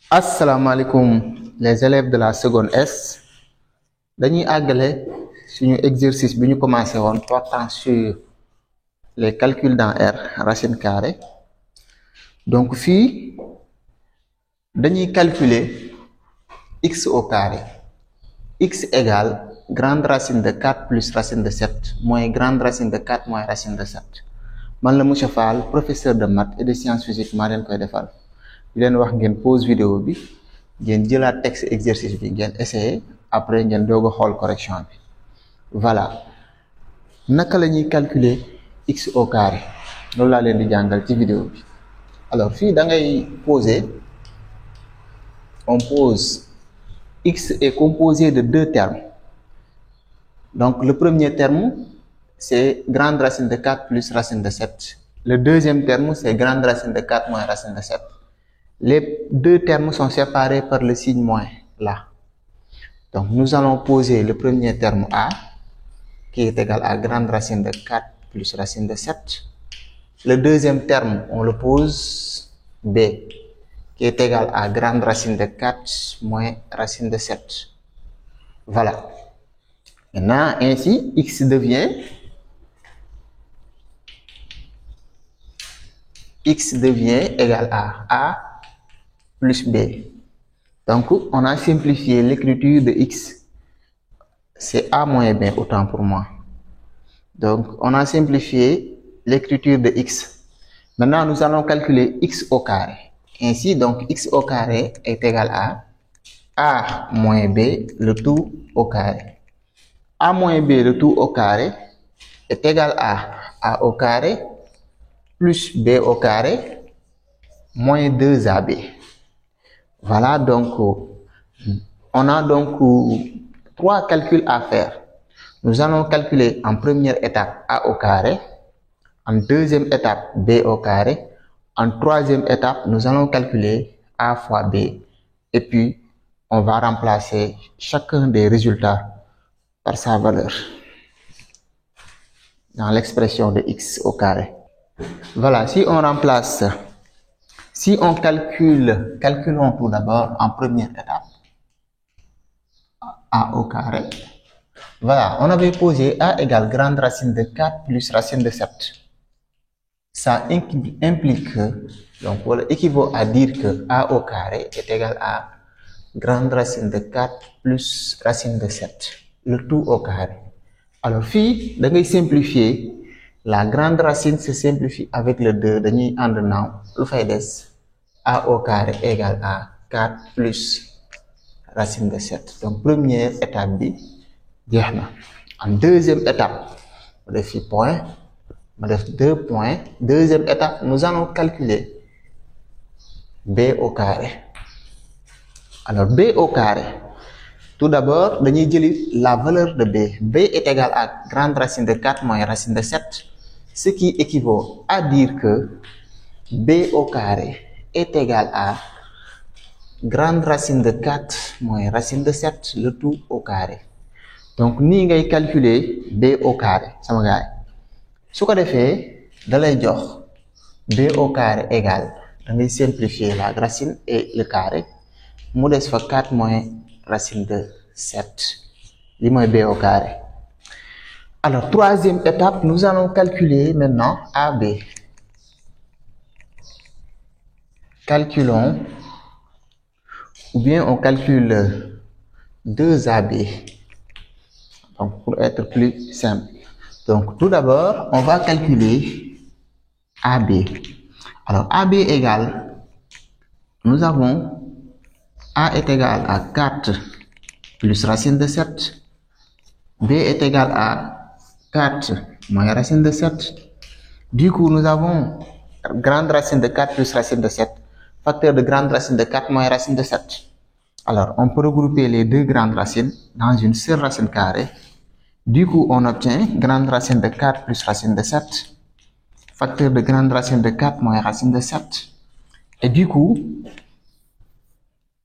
Asalaamaaleykum les élèves de la seconde S dañuy àggale suñu exercice bi ñu commencé woon portant sur les calculs dans R racine carrée. Donc fii dañuy calculer x au carré. X égale grande racine de 4 plus racine de 7 moins grande racine de 4 moins racine de 7. Man la monsieur Fall, professeur de maths et de sciences physiques, maa leen koy defal. di leen wax ngeen pause vidéo bi ngeen jëlaat texte exercice bi ngeen essayer après ngeen doog a xool correction bi. Voilà naka la ñuy calculer x au carré loolu laa leen di jàngal ci vidéo bi. Alors fii da ngay poser, on pose x est composé de deux termes. Donc le premier terme c'est grande racine de 4 plus racine de 7. Le deuxième terme c'est grande racine de 4 moins racine de 7. Les deux termes sont séparés par le signe moins là. Donc nous allons poser le premier terme a qui est égal à grande racine de 4 plus racine de 7. Le deuxième terme on le pose b qui est égal à grande racine de 4 moins racine de 7. Voilà. Maintenant ainsi x devient égal à a plus b. Donc on a simplifié l'écriture de x, c'est a moins b autant pour moi. Donc on a simplifié l'écriture de x. Maintenant nous allons calculer x au carré. Ainsi donc x au carré est égal à a moins b le tout au carré. A moins b le tout au carré est égal à a au carré plus b au carré moins 2ab. Voilà, donc on a donc trois calculs à faire. Nous allons calculer en première étape a au carré, en deuxième étape b au carré, en troisième étape nous allons calculer a fois b et puis on va remplacer chacun des résultats par sa valeur dans l'expression de x au carré. Voilà, si on remplace, si on calculons tout d'abord en première étape a au carré. Voilà, on avait posé a égale grande racine de 4 plus racine de 7. Ça implique, donc voilà, équivaut à dire que a au carré est égal à grande racine de 4 plus racine de 7, le tout au carré. Alors fii da ngay simplifier, la grande racine se simplifie avec le 2, dañuy ànd naaw lu fay des a au carré égale à 4 plus racine de 7. Donc première étape bi jeex na. En deuxième étape ma def fi point, ma def 2 points. Deuxième étape nous allons calculer b au carré. Alors b au carré, tout d'abord dañuy jëli la valeur de b. B est égal à grande racine de 4 moins racine de 7, ce qui équivaut à dire que b au carré est égal à grande racine de 4 moins racine de 7, le tout au carré. Donc nii ngay calculer b au carré sama gaay. Su ko defee da lay jox b au carré égal, da ngay simplifier la racine et le carré mu des fa 4 moins racine de 7, li mooy b au carré. Alors troisième étape, nous allons calculer maintenant AB. Calculons, ou bien on calcule 2AB, donc pour être plus simple. Donc tout d'abord on va calculer AB. Alors AB égale, nous avons A est égal à 4 plus racine de 7, B est égal à 4 moins racine de 7. Du coup nous avons grande racine de 4 plus racine de 7, facteur de grande racine de 4 moins racine de 7. Alors on peut regrouper les deux grandes racines dans une seule racine carrée. Du coup on obtient grande racine de 4 plus racine de 7, facteur de grande racine de 4 moins racine de 7. Et du coup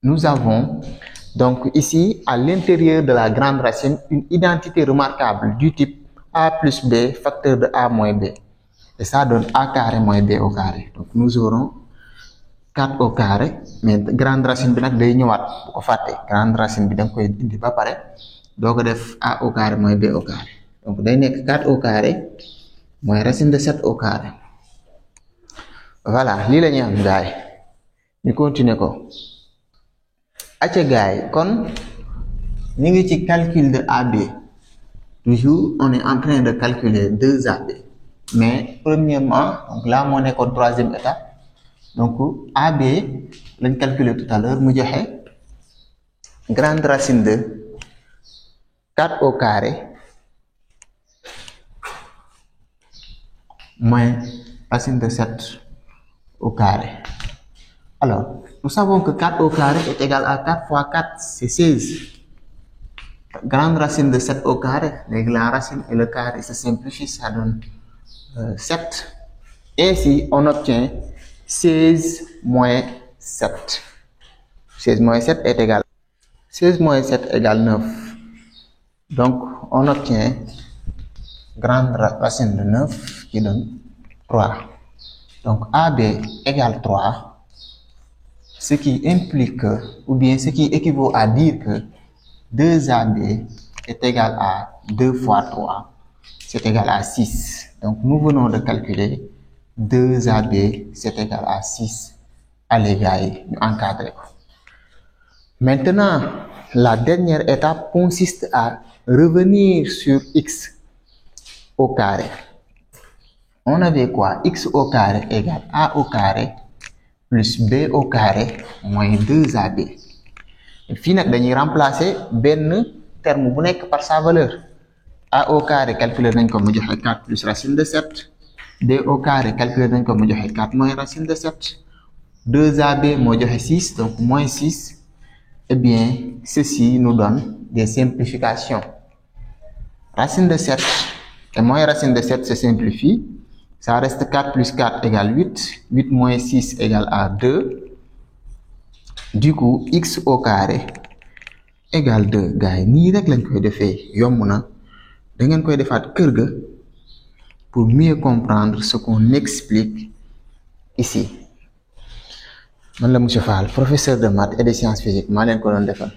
nous avons donc ici à l'intérieur de la grande racine une identité remarquable du type a plus b facteur de a moins b. Et ça donne a carré moins b au carré. Donc nous aurons 4 au carré mais grande racine bi nag day ñëwaat bu ko fàtte grande racine bi da nga koy indi ba pare doo ko def a au carré mooy b au carré donc day nekk 4 au carré mooy racine de 7 au carré. Voilà lii la ñuy am gaay ñu continuer ko acca gaay kon ñu ngi ci calcul de AB. Toujours on est en train de calculer 2AB mais premièrement donc là moo nekkoon troisième étape donc AB lañ calculer tout à l'heure mu joxe grande racine de 4 au carré moins racine de 7 au carré. Alors nous savons que 4 au carré est égal à 4 fois 4 c'est 16. Grande racine de 7 au carré, la racine et le carré se simplifient, ça donne 7. Ainsi, on obtient 16 moins 7. 16 moins 7 est égal. 16 moins 7 égale 9. Donc, on obtient grande racine de 9 qui donne 3. Donc, AB égale 3, ce qui implique, ou bien ce qui équivaut à dire que 2AB est égal à 2 fois 3, c'est égal à 6. Donc, nous venons de calculer 2AB, c'est égal à 6. Allez, gars, nous encadrons. Maintenant, la dernière étape consiste à revenir sur x au carré. On avait quoi? X au carré égale A au carré plus B au carré moins 2AB. Fii nag dañuy remplacer benn terme bu nekk par sa valeur. A au carré calculer nañ ko mu joxe 4 plus racine de 7. B au carré calculer nañ ko mu joxe 4 moins racine de 7. 2AB moo joxe 6 donc moins 6. Eh bien ceci nous donne des simplifications. Racine de 7 et moins racine de 7 se simplifie. Ça reste 4 plus 4 égale 8. 8 moins 6 égale à 2. Du coup, x au carré égale 2. Gars yi nii rek lañ koy defee yomb na da ngeen koy defaat kër ga pour mieux comprendre ce qu'on explique ici. Man la monsieur Fall, professeur de maths et de sciences physiques maa leen ko doon defal.